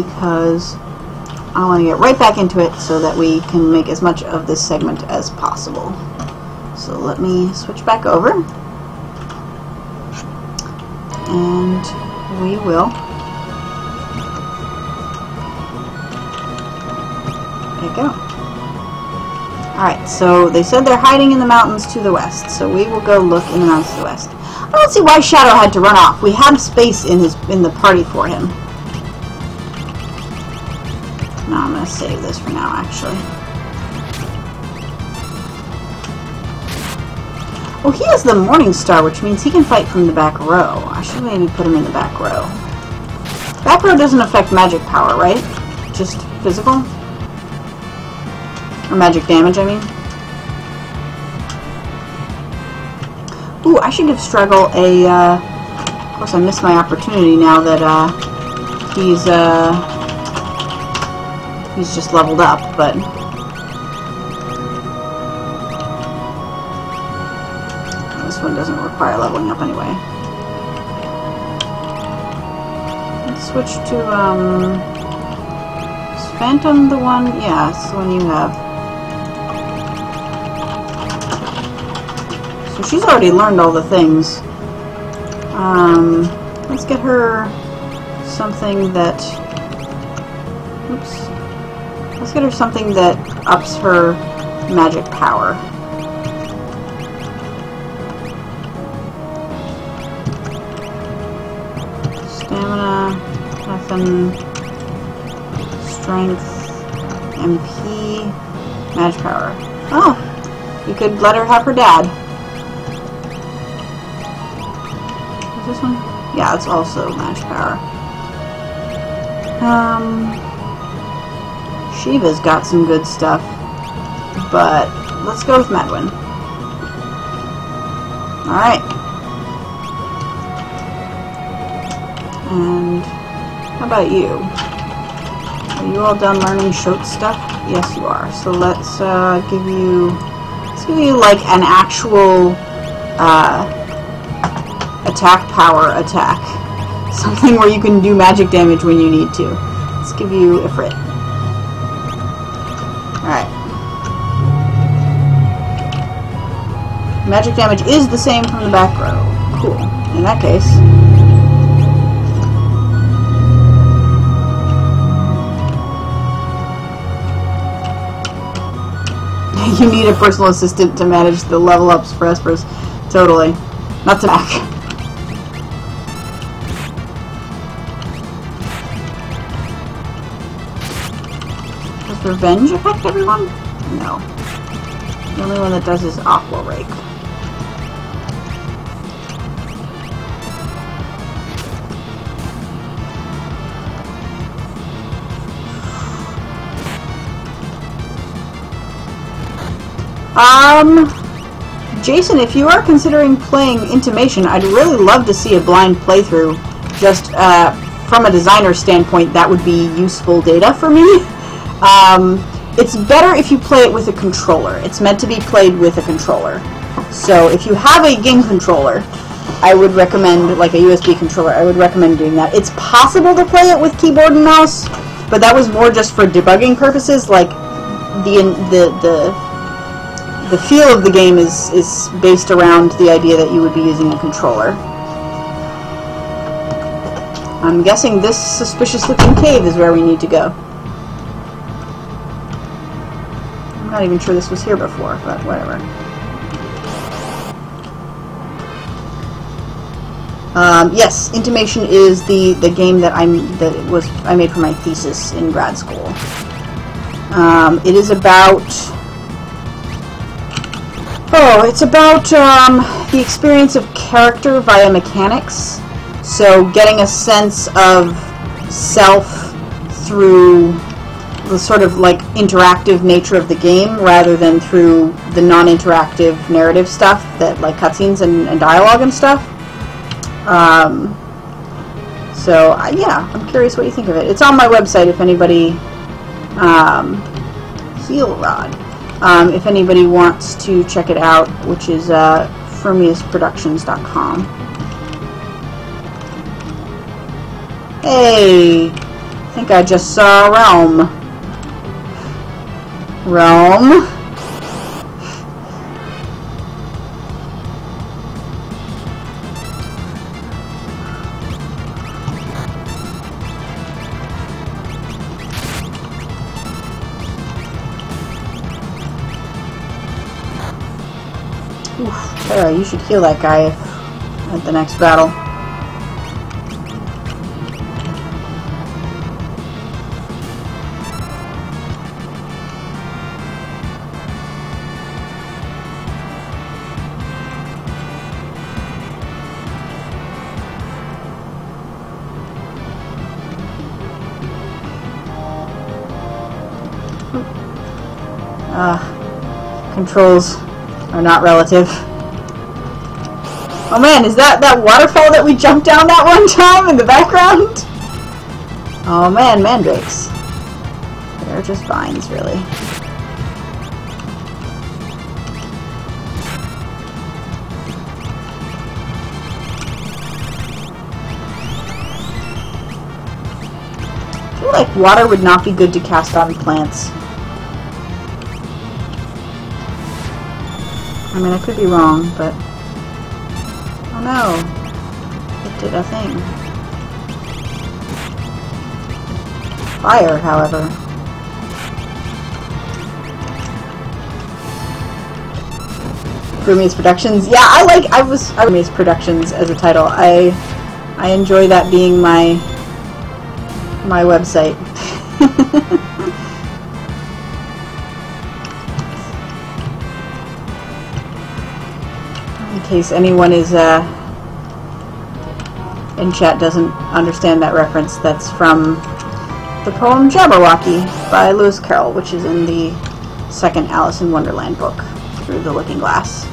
because I want to get right back into it so that we can make as much of this segment as possible. So let me switch back over, and we will. There you go. Alright, so they said they're hiding in the mountains to the west, so we will go look in the mountains to the west. I don't see why Shadow had to run off. We had space in the party for him. No, I'm going to save this for now, actually. Oh, he has the Morning Star, which means he can fight from the back row. I should maybe put him in the back row. Back row doesn't affect magic power, right? Just physical? Or magic damage, I mean. Ooh, I should give Struggle a, of course I missed my opportunity now that, he's just leveled up, but... This one doesn't require leveling up anyway. Let's switch to, is Phantom the one? Yeah, it's the one you have. So she's already learned all the things. Let's get her something that... Oops. Let's get her something that ups her magic power. Stamina, nothing. Strength, MP, magic power. Oh, you could let her have her dad. This one? Yeah, it's also magic power. Shiva's got some good stuff, but let's go with Medwin. Alright. And how about you? Are you all done learning Shote stuff? Yes, you are. So let's give you like an actual attack power attack. Something where you can do magic damage when you need to. Let's give you Ifrit. Alright. Magic damage is the same from the back row. Cool. In that case... You need a personal assistant to manage the level ups for Espers. Totally. Not to back. Does Revenge affect everyone? No. The only one that does is Aqua Rake. Jason, if you are considering playing Intimation, I'd really love to see a blind playthrough. Just from a designer standpoint, that would be useful data for me. It's better if you play it with a controller. It's meant to be played with a controller. So if you have a game controller, I would recommend, like a USB controller, I would recommend doing that. It's possible to play it with keyboard and mouse, but that was more just for debugging purposes. Like the feel of the game is based around the idea that you would be using a controller. I'm guessing this suspicious-looking cave is where we need to go. I'm not even sure this was here before, but whatever. Yes, Intimation is the game that I made for my thesis in grad school. It is about... it's about the experience of character via mechanics. So getting a sense of self through the sort of like interactive nature of the game rather than through the non-interactive narrative stuff that like cutscenes and dialogue and stuff. Yeah, I'm curious what you think of it. It's on my website if anybody... Heel Rod. If anybody wants to check it out, which is fermiusproductions.com. Hey! think I just saw Realm. Realm? Oof, Tara, you should heal that guy at the next battle. Controls are not relative. Oh man, is that waterfall that we jumped down that one time in the background? Oh man, mandrakes. They're just vines, really. I feel like water would not be good to cast on plants. I mean, I could be wrong, but... Oh no! It did a thing. Fire, however. Frumious Productions. Yeah, I was Frumious Productions as a title. I enjoy that being my website. In case anyone is in chat doesn't understand that reference, that's from the poem Jabberwocky by Lewis Carroll, which is in the second Alice in Wonderland book, Through the Looking Glass.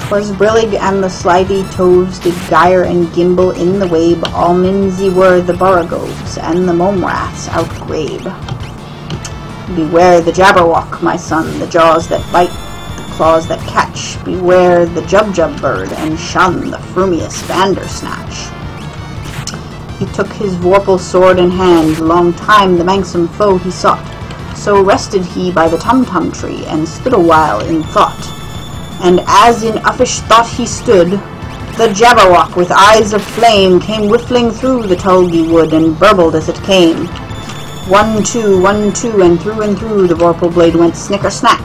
'Twas brillig and the slithy toves did gyre and gimble in the wabe, all mimsy were the borogoves and the momraths outgrabe. Beware the Jabberwock, my son, the jaws that bite, claws that catch, beware the Jubjub bird, and shun the frumious Vandersnatch. He took his vorpal sword in hand, long time the manxome foe he sought, so rested he by the Tumtum tree, and stood a while in thought. And as in uffish thought he stood, the Jabberwock with eyes of flame came whiffling through the tulgey wood, and burbled as it came. 1, 2, 1, 2, and through the vorpal blade went snicker-snack.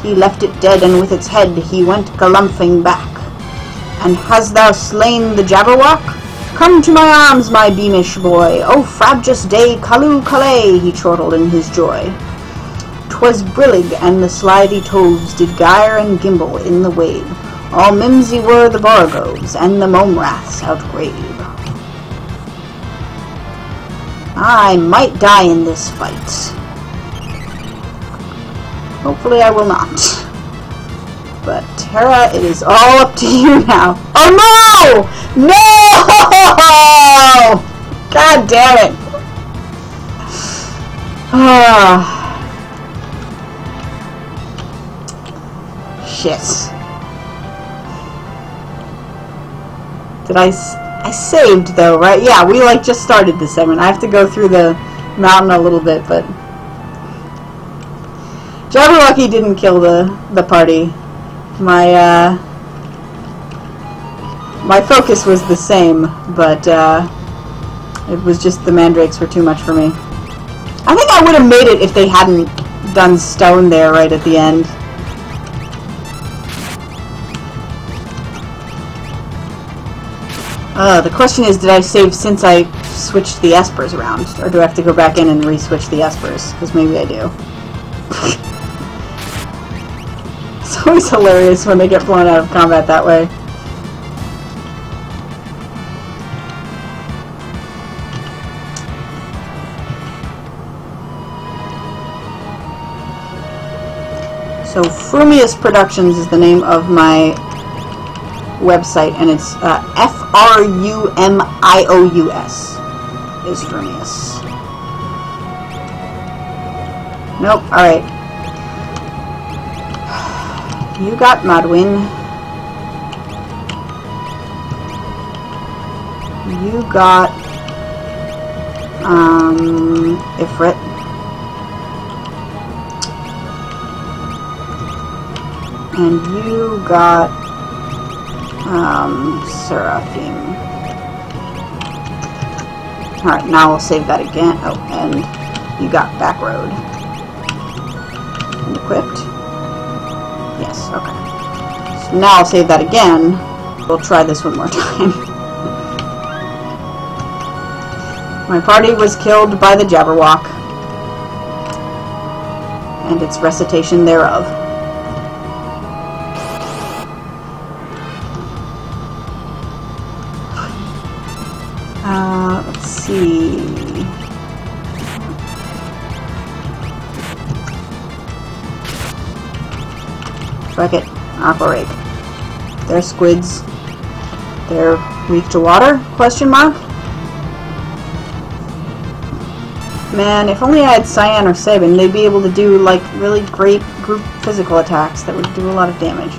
He left it dead, and with its head he went galumphing back. And hast thou slain the Jabberwock? Come to my arms, my beamish boy. O frabjous day, Calloo Calais, he chortled in his joy. 'Twas brillig, and the slithy toves did gyre and gimble in the wabe. All mimsy were the borogoves, and the momraths outgrabe. I might die in this fight. Hopefully I will not. But Tara, it is all up to you now. Oh no! No! God damn it. Shit. Did I saved though, right? Yeah, we like just started this segment. I have to go through the mountain a little bit, but Jabberwocky didn't kill the party. My focus was the same, but it was just the mandrakes were too much for me. I think I would have made it if they hadn't done stone there right at the end. The question is, did I save since I switched the espers around? Or do I have to go back in and re-switch the espers? Because maybe I do. It's always hilarious when they get blown out of combat that way. So Frumious Productions is the name of my website, and it's F-R-U-M-I-O-U-S is Frumious. Nope, alright. You got Modwin. You got Ifrit. And you got, Seraphim. Alright, now we'll save that again. Oh, and you got back road. And equipped. Yes, okay. So now I'll save that again. We'll try this one more time. My party was killed by the Jabberwock. And its recitation thereof. Let's see. Fuck it. Aqua Rake. They're squids. They're weak to water? Question mark? Man, if only I had Cyan or Sabin, they'd be able to do, like, really great group physical attacks that would do a lot of damage.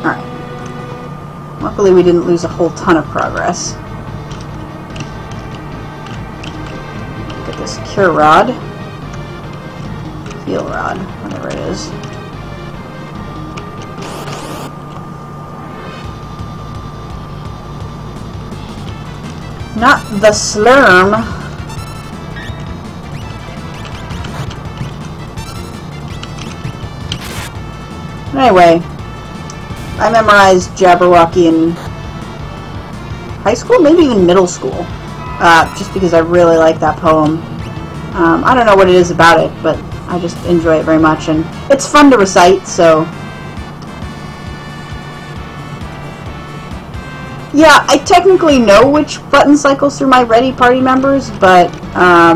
Alright. Luckily we didn't lose a whole ton of progress. Get this Cure Rod. Heal Rod, whatever it is. Not the Slurm. Anyway, I memorized Jabberwocky in high school, maybe even middle school, just because I really like that poem. I don't know what it is about it, but I just enjoy it very much, and it's fun to recite, so... Yeah, I technically know which button cycles through my Ready party members, but, I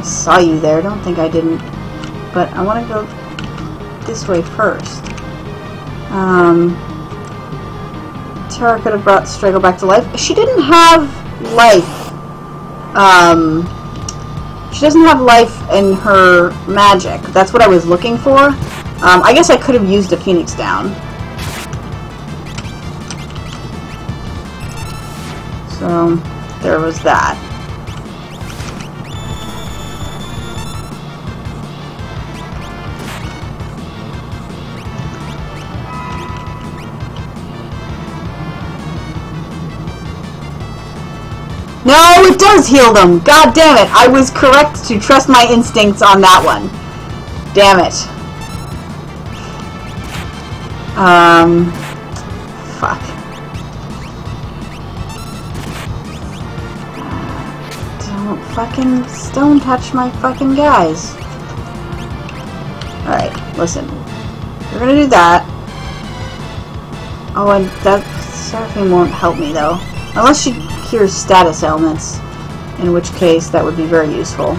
saw you there, don't think I didn't. But I want to go this way first. Tara could have brought Strago back to life. She didn't have life. She doesn't have life in her magic. That's what I was looking for. I guess I could have used a Phoenix down. So, there was that. No, it does heal them! God damn it! I was correct to trust my instincts on that one. Damn it. Fuck. Don't touch my fucking guys. Alright, listen. We're gonna do that. Oh, and that Seraphim won't help me, though. Unless she cures status ailments. In which case, that would be very useful.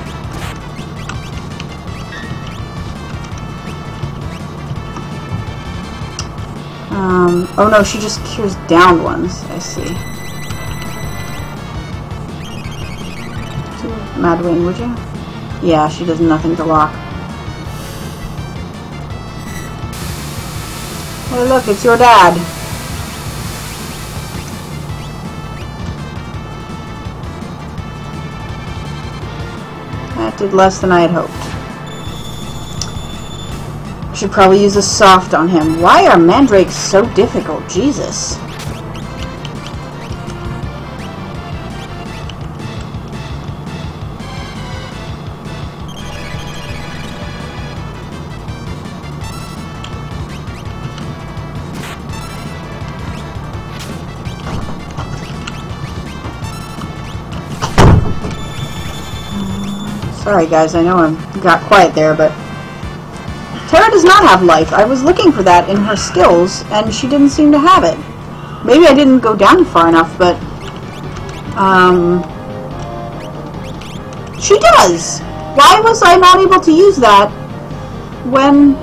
Oh no, she just cures downed ones. I see. Madwing, would you? Yeah, she does nothing to lock. Hey look, it's your dad. That did less than I had hoped. I should probably use a soft on him. Why are mandrakes so difficult? Jesus. Sorry guys, I know I got quiet there, but Tara does not have life. I was looking for that in her skills, and she didn't seem to have it. Maybe I didn't go down far enough, but she does! Why was I not able to use that when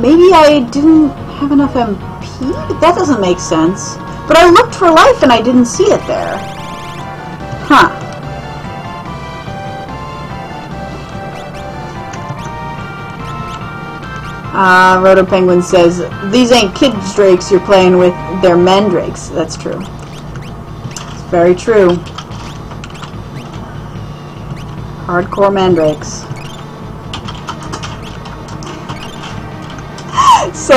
maybe I didn't have enough MP? That doesn't make sense. But I looked for life and I didn't see it there. Huh. Roto Penguin says, these ain't kids drakes you're playing with, they're mandrakes. That's true. It's very true. Hardcore mandrakes. So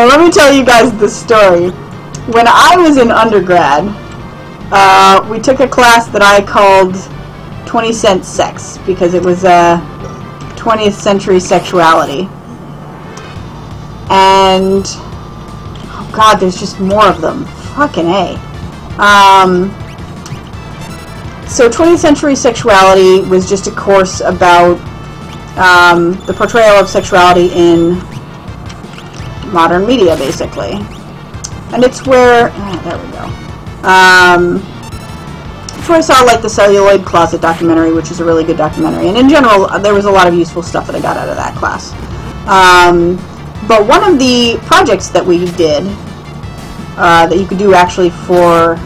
let me tell you guys the story. When I was in undergrad, we took a class that I called 20 Cent Sex, because it was 20th century sexuality. And oh god, there's just more of them. Fucking A. So 20th century sexuality was just a course about the portrayal of sexuality in modern media, basically. And it's where there we go. It's where I saw like the Celluloid Closet documentary, which is a really good documentary. And in general, there was a lot of useful stuff that I got out of that class. But one of the projects that we did, that you could do actually for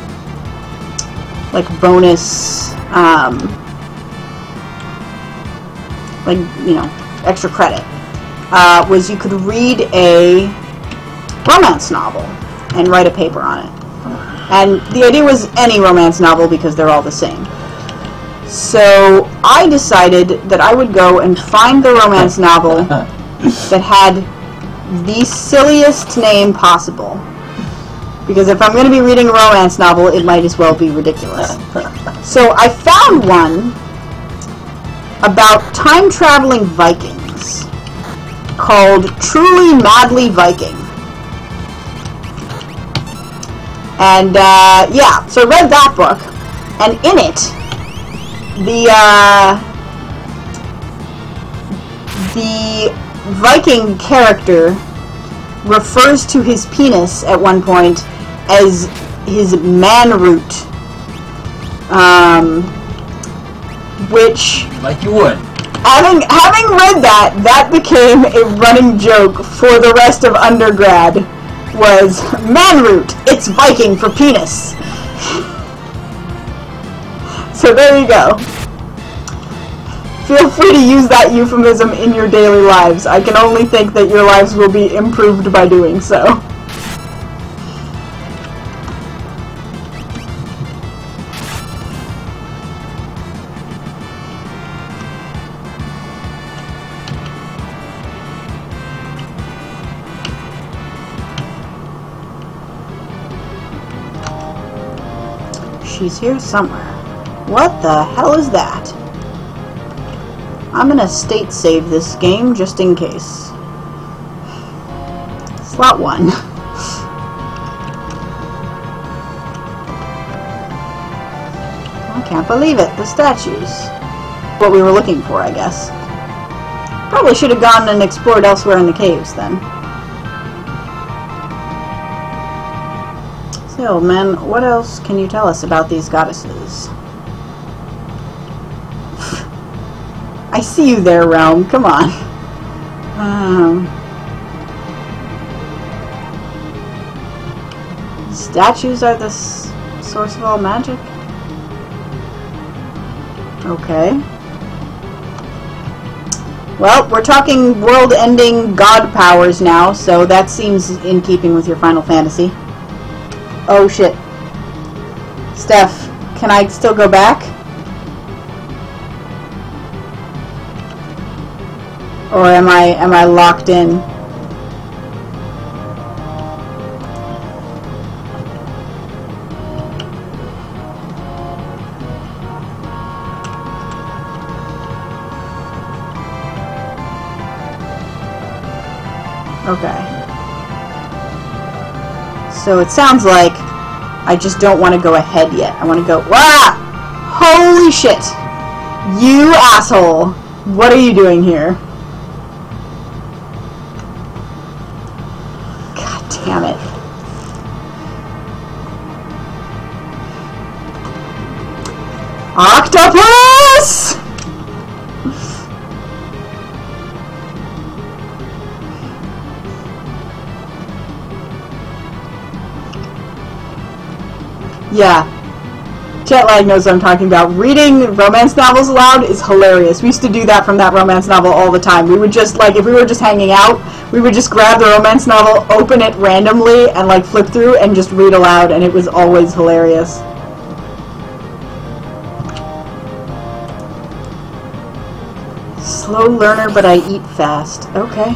like bonus, like, you know, extra credit, was you could read a romance novel and write a paper on it. And the idea was any romance novel, because they're all the same. So I decided that I would go and find the romance novel that had the silliest name possible. Because if I'm going to be reading a romance novel, it might as well be ridiculous. So I found one about time-traveling Vikings called Truly Madly Viking. And, yeah, so I read that book, and in it, the Viking character refers to his penis at one point as his man root, which, like you would. Having read that, that became a running joke for the rest of undergrad. Was man root. It's Viking for penis. So there you go. Feel free to use that euphemism in your daily lives. I can only think that your lives will be improved by doing so. She's here somewhere. What the hell is that? I'm gonna state save this game just in case. Slot 1. I can't believe it. The statues. What we were looking for, I guess. Probably should have gone and explored elsewhere in the caves then. So, man, what else can you tell us about these goddesses? I see you there, Realm. Come on. Statues are the source of all magic? Okay. Well, we're talking world-ending god powers now, so that seems in keeping with your Final Fantasy. Oh shit. Steph, can I still go back? Or am I locked in? Okay. So it sounds like I just don't want to go ahead yet. I want to go... Wah! Holy shit! You asshole! What are you doing here? God damn it. Octopus! Yeah. Jet lag knows what I'm talking about. Reading romance novels aloud is hilarious. We used to do that from that romance novel all the time. We would just, like, if we were just hanging out, we would just grab the romance novel, open it randomly, and, like, flip through and just read aloud, and it was always hilarious. Slow learner, but I eat fast. Okay.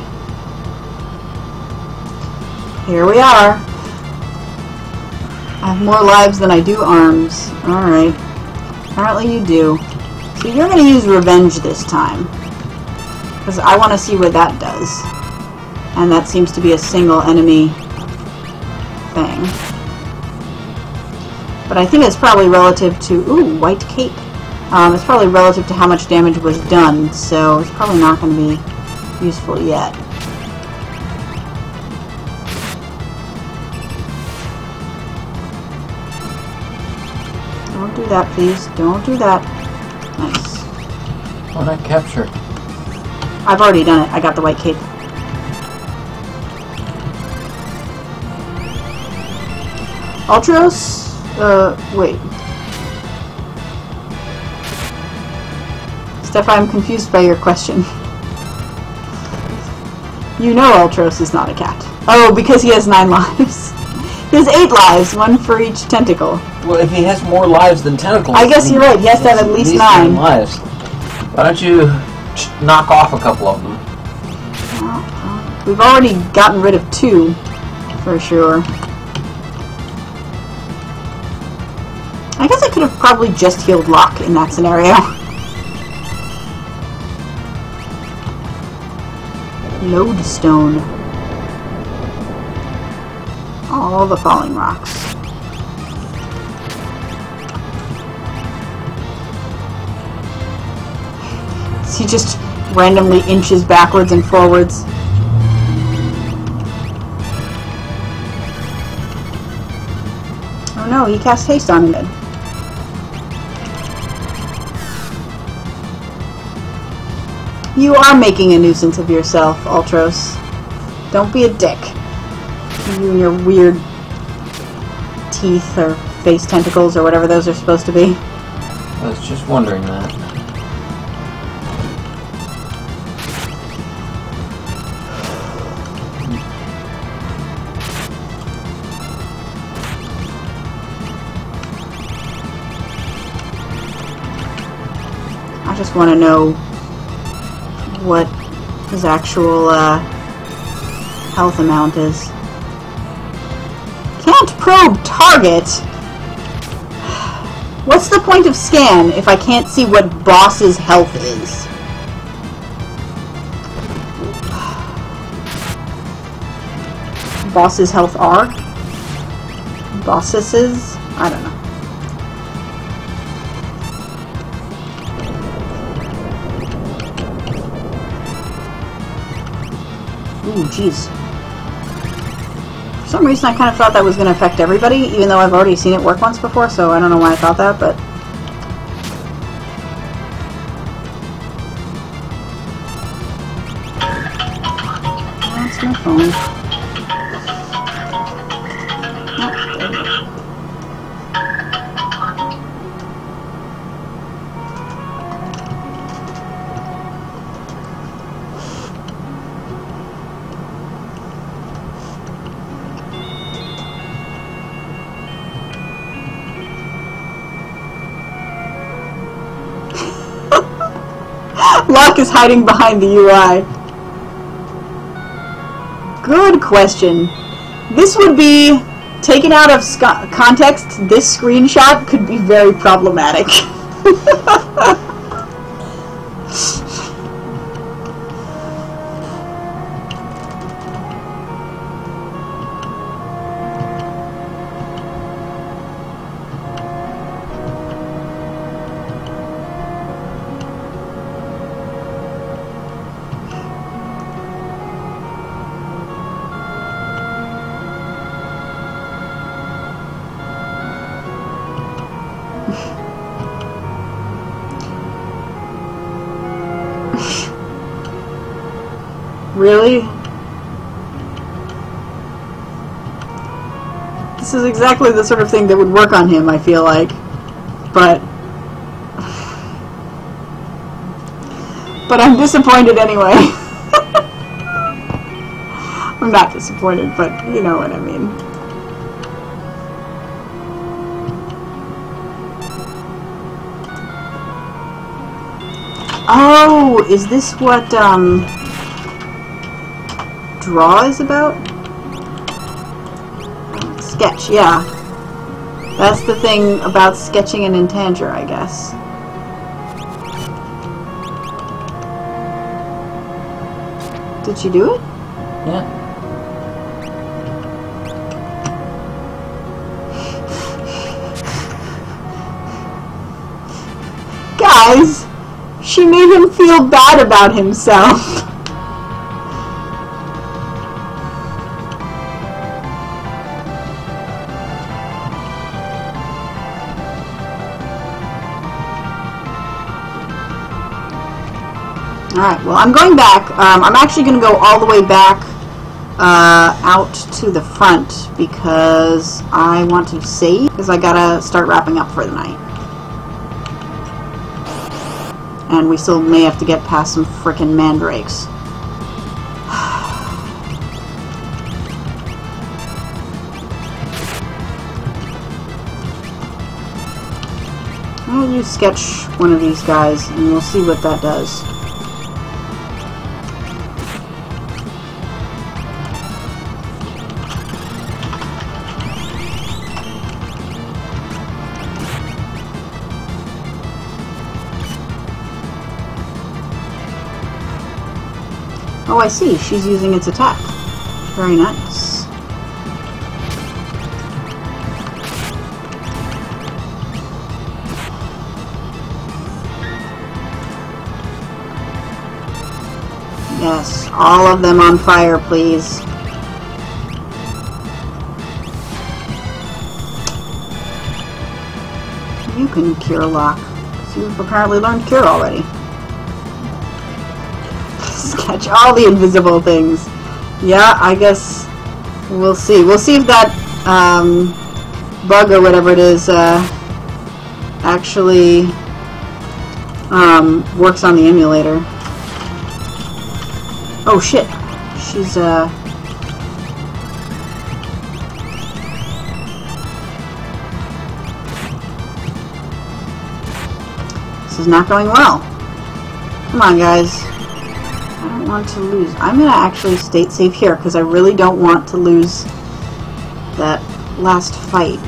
Here we are. I have more lives than I do arms. Alright. Apparently you do. So you're going to use revenge this time. Because I want to see what that does. And that seems to be a single enemy thing. But I think it's probably relative to... Ooh, white cape. It's probably relative to how much damage was done, so it's probably not going to be useful yet. Don't do that, please. Don't do that. Nice. Oh, that capture. I've already done it. I got the white cape. Ultros? Wait. Steph, I'm confused by your question. You know Ultros is not a cat. Oh, because he has 9 lives. He has 8 lives, 1 for each tentacle. Well, if he has more lives than tentacles... I guess you're right, he has to have at least 9 lives. Why don't you knock off a couple of them? Well, we've already gotten rid of 2, for sure. I guess I could have probably just healed Locke in that scenario. Lodestone. All the falling rocks. He just randomly inches backwards and forwards. Oh no, he cast haste on him. You are making a nuisance of yourself, Ultros. Don't be a dick. You and your weird teeth or face tentacles or whatever those are supposed to be. I was just wondering that. I just want to know what his actual health amount is. Can't probe target? What's the point of scan if I can't see what boss's health is? Boss's health are? Bossesses? I don't know. Ooh, jeez. For some reason I kind of thought that was going to affect everybody, even though I've already seen it work once before, so I don't know why I thought that, but... That's my phone. Oh, there we go. Locke is hiding behind the UI. Good question. This would be, taken out of context, this screenshot could be very problematic. Really? This is exactly the sort of thing that would work on him, I feel like. but I'm disappointed anyway. I'm not disappointed, but you know what I mean. Oh, is this what draw is about? Sketch, yeah. That's the thing about sketching an intanger, I guess. Did she do it? Yeah. Guys, she made him feel bad about himself. Alright, well, I'm going back. I'm actually going to go all the way back out to the front because I want to save, because I gotta start wrapping up for the night. And we still may have to get past some frickin' mandrakes. I'll use sketch one of these guys and we'll see what that does. Oh, I see. She's using its attack. Very nice. Yes, all of them on fire, please. You can cure lock. So you've apparently learned cure already. Sketch all the invisible things. Yeah, I guess we'll see. We'll see if that bug or whatever it is actually works on the emulator. Oh shit. She's this is not going well. Come on, guys. Want to lose. I'm going to actually state save here because I really don't want to lose that last fight.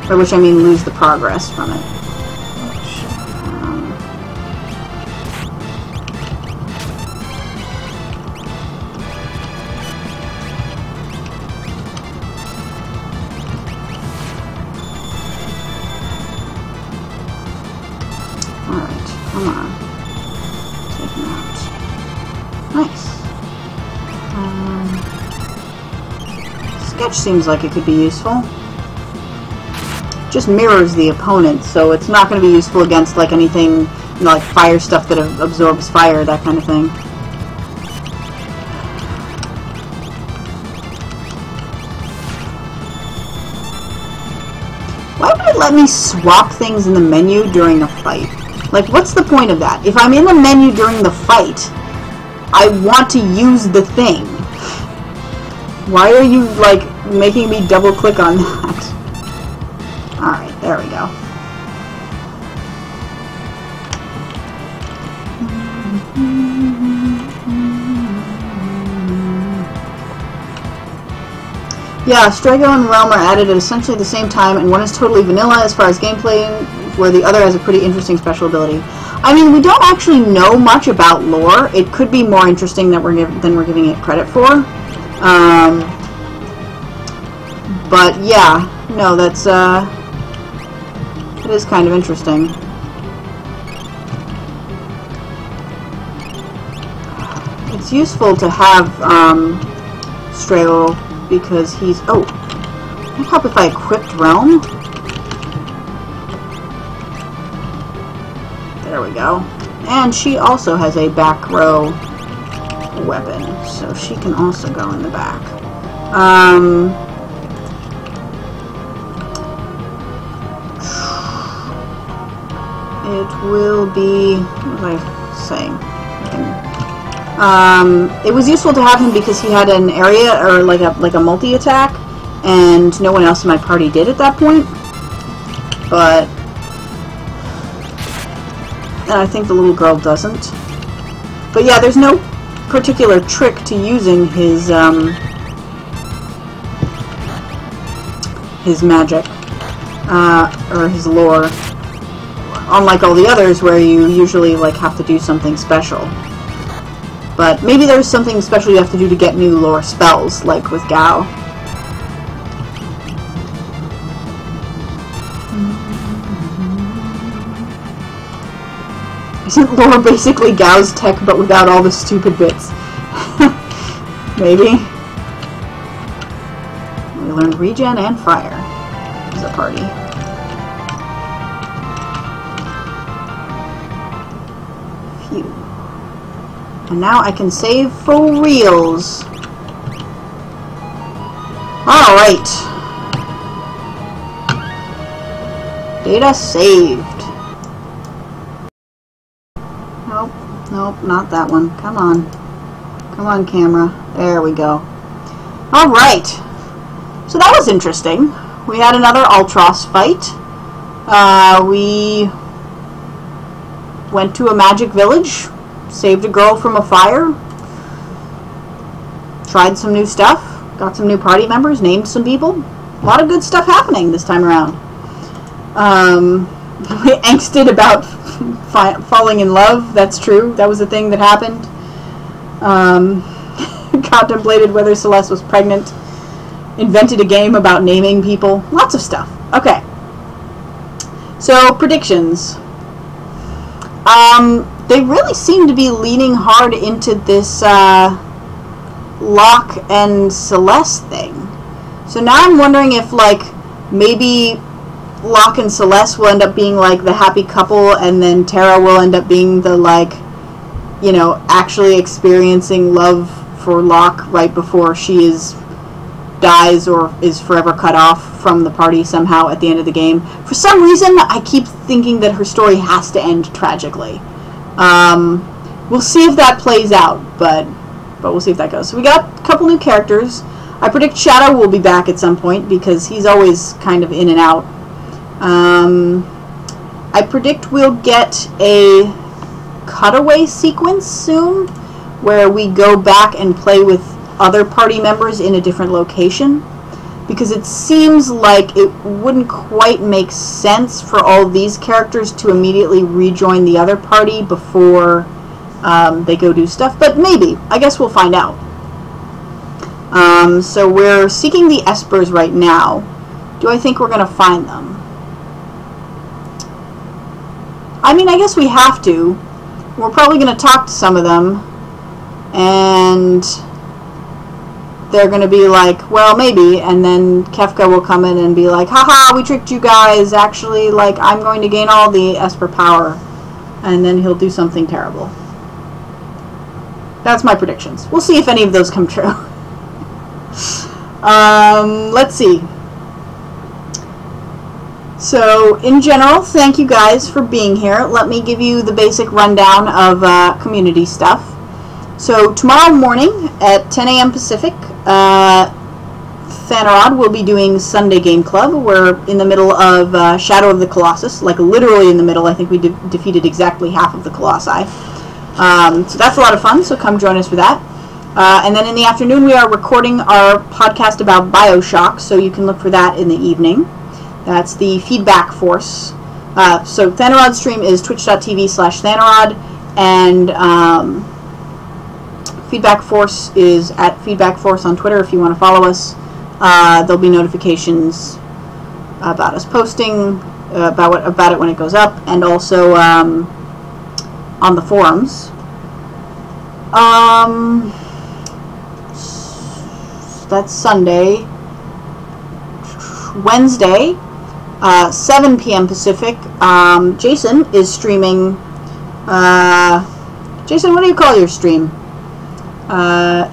By which I mean lose the progress from it. Alright, come on. Nice. Sketch seems like it could be useful. Just mirrors the opponent, so it's not going to be useful against like anything, you know, like fire stuff that absorbs fire, that kind of thing. Why would it let me swap things in the menu during a fight? Like, what's the point of that? If I'm in the menu during the fight, I want to use the thing. Why are you, like, making me double click on that? Alright, there we go. Yeah, Strago and Realm are added at essentially the same time, and one is totally vanilla as far as gameplay, where the other has a pretty interesting special ability. I mean, we don't actually know much about lore. It could be more interesting than we're giving it credit for. But yeah, no, that's it is kind of interesting. It's useful to have Strago because he's would it help if I equipped Realm? There we go. And she also has a back row weapon, so she can also go in the back. It will be... What was I saying? It was useful to have him because he had an area, or like a multi-attack, and no one else in my party did at that point. But... And I think the little girl doesn't. But yeah, there's no particular trick to using his magic, or his lore. Unlike all the others where you usually like have to do something special. But maybe there's something special you have to do to get new lore spells, like with Gao. Isn't lore basically Gao's tech but without all the stupid bits? Maybe. We learned regen and fire as a party. Phew. And now I can save for reals. Alright. Data saved. Nope, nope, not that one. Come on. Come on, camera. There we go. Alright. So that was interesting. We had another Ultros fight. We went to a magic village, saved a girl from a fire, tried some new stuff, got some new party members, named some people. A lot of good stuff happening this time around. We angsted about falling in love. That's true. That was a thing that happened. Contemplated whether Celeste was pregnant. Invented a game about naming people. Lots of stuff. Okay. So, predictions. They really seem to be leaning hard into this Locke and Celeste thing. So now I'm wondering if, like, maybe Locke and Celeste will end up being, like, the happy couple, and then Tara will end up being the, like, you know, actually experiencing love for Locke right before she dies or is forever cut off from the party somehow at the end of the game. For some reason, I keep thinking that her story has to end tragically. We'll see if that plays out, but we'll see if that goes. So we got a couple new characters. I predict Shadow will be back at some point because he's always kind of in and out. I predict we'll get a cutaway sequence soon where we go back and play with other party members in a different location, because it seems like it wouldn't quite make sense for all these characters to immediately rejoin the other party before they go do stuff, but maybe. I guess we'll find out. So we're seeking the Espers right now. Do I think we're going to find them? I mean, I guess we have to. We're probably going to talk to some of them, and they're going to be like, well, maybe, and then Kefka will come in and be like, haha, we tricked you guys, actually, like, I'm going to gain all the Esper power, and then he'll do something terrible. That's my predictions. We'll see if any of those come true. Let's see. So, in general, thank you guys for being here. Let me give you the basic rundown of community stuff. So, tomorrow morning at 10 a.m. Pacific, Thanarod will be doing Sunday Game Club. We're in the middle of Shadow of the Colossus, like literally in the middle. I think we defeated exactly half of the Colossi. So that's a lot of fun, so come join us for that. And then in the afternoon we are recording our podcast about Bioshock, so you can look for that in the evening. That's the Feedback Force. So Thanarod's stream is twitch.tv/Thanarod, and Feedback Force is at Feedback Force on Twitter if you want to follow us. There'll be notifications about us posting, about it when it goes up, and also on the forums. That's Sunday. Wednesday, 7 p.m. Pacific, Jason is streaming. Jason, what do you call your stream?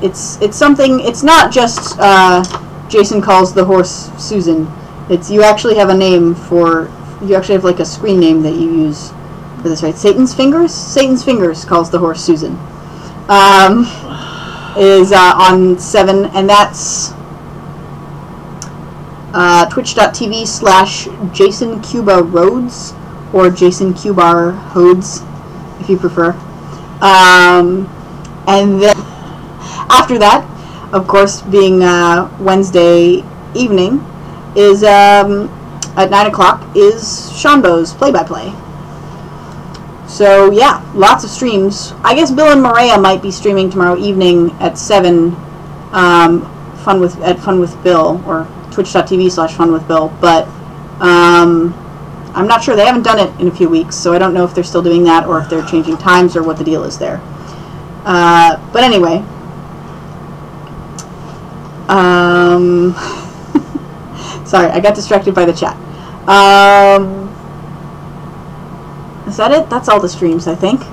It's something. It's not just Jason calls the horse Susan. It's, you actually have a name for. You actually have like a screen name that you use. this right. Satan's Fingers calls the horse Susan. Is on 7, and that's twitch.tv/JasonCubaRhodes or JasonCubarHodes, if you prefer. And then after that, of course, being Wednesday evening, is at 9 o'clock is Shanbo's play-by-play. So yeah, lots of streams. I guess Bill and Maria might be streaming tomorrow evening at 7. Fun with Bill, or twitch.tv/funwithbill. But I'm not sure. They haven't done it in a few weeks, so I don't know if they're still doing that or if they're changing times or what the deal is there. But anyway, sorry, I got distracted by the chat. Is that it? That's all the streams, I think.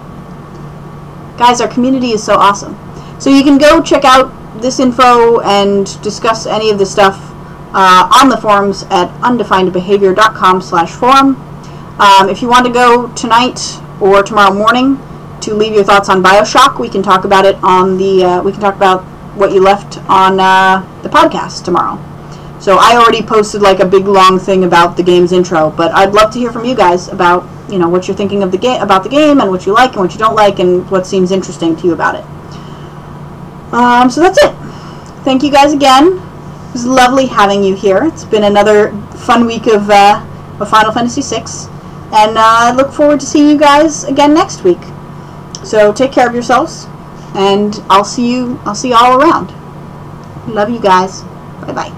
Guys, our community is so awesome. So you can go check out this info and discuss any of the stuff on the forums at undefinedbehavior.com/forum. If you want to go tonight or tomorrow morning to leave your thoughts on BioShock, we can talk about it on the. We can talk about what you left on the podcast tomorrow. So I already posted like a big long thing about the game's intro, but I'd love to hear from you guys about what you're thinking of the game, about the game, and what you like and what you don't like, and what seems interesting to you about it. So that's it. Thank you guys again. It was lovely having you here. It's been another fun week of Final Fantasy VI, and I look forward to seeing you guys again next week. So take care of yourselves, and I'll see you all around. Love you guys. Bye bye.